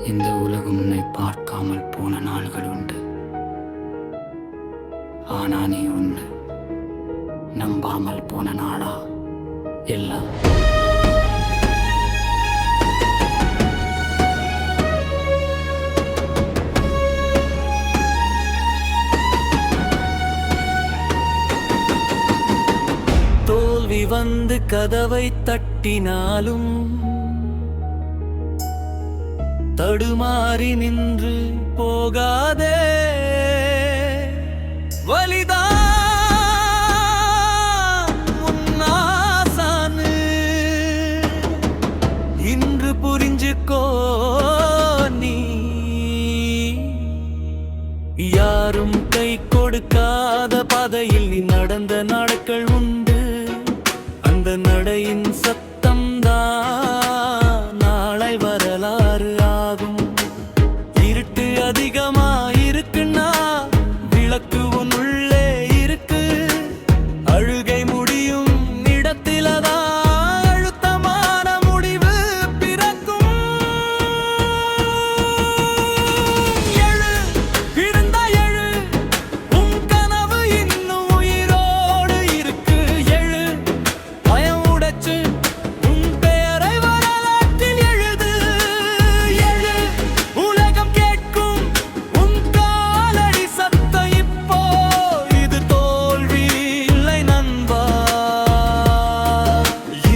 இந்த உலகம் உன்னை பார்க்காமல் போன நாள்கள் உண்டு. ஆனா நீ உண்டு நம்பாமல் போன நாளா எல்லாம். தோல்வி வந்து கதவை தட்டினாலும் தடுமாறி நின்று போகாதே. வலிதான் உன்னாசானு இன்று புரிஞ்சுக்கோ. நீ யாரும் கை கொடுக்காத பாதையில் நீ நடந்த நாட்கள் உண்டு. அந்த நடையின் சத்தம் தான் நாளை வரலாறு ஆகும். இருட்டு அதிகமாயிருக்குன்னா விளக்கு உன் உள்ளே இருக்கு. அழுகை முடியும் இடத்தில்தான் அழுத்தமான முடிவு பிறக்கும். எழு, இருந்தா எழு, உன் கனவு இன்னும் உயிரோடு இருக்கு. எழு, பயம் உடைச்சு உன் பெயரை வரலாற்றில் எழுது. எழு, உலகம் கேட்கும் உன் காலடி சத்தம் இப்போ. இது தோல்வி இல்லை நண்பா,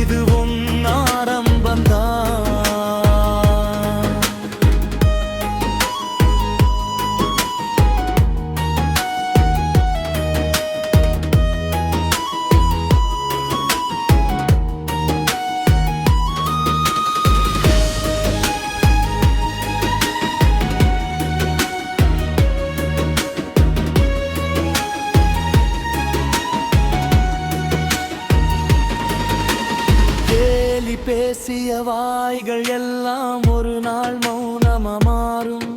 இது உன் ஆரம்பம்தான். கேலி பேசிய வாய்கள் எல்லாம் ஒரு நாள் மௌனமா மாறும்.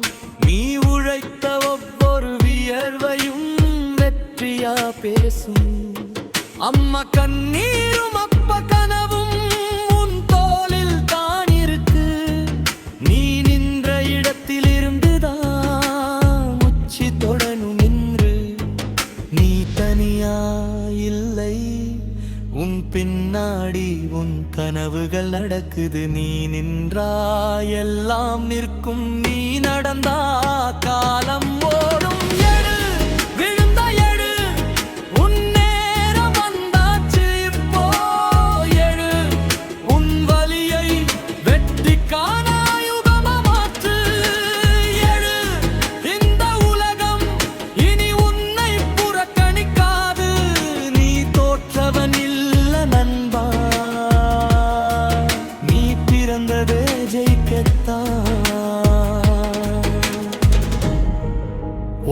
நீ உழைத்த ஒவ்வொரு வியர்வையும் வெற்றியா பேசும். அம்மா கண்ணீரும் அப்ப கனவும் உன் தோளில் தான் இருக்கு. நீ நின்ற இடத்தில் இருந்துதான் உச்சி தொடரும் என்று. நீ தனியா இல்லை, உன் பின்னாடி உன் கனவுகள் நடக்குது. நீ நின்றா எல்லாம் நிற்கும். நீ நடந்தா காலம் ஓடும். எழு, விழுந்தா எழு, உன் நேரம் வந்தாச்சு இப்போ. எழு, உன் வலியை வெற்றிக்கான ஆயுதமா மாற்று. எழு, இந்த உலகம் இனி உன்னை புறக்கணிக்காது. நீ தோற்றவன் இல்ல நண்பா, நீ பிறந்ததே ஜெயிக்கத்தான்.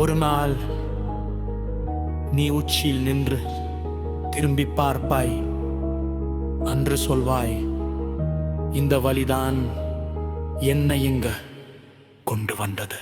ஒரு நாள் நீ உச்சியில் நின்று திரும்பி பார்ப்பாய். அன்று சொல்வாய், இந்த வழிதான் என்னை இங்க கொண்டு வந்தது.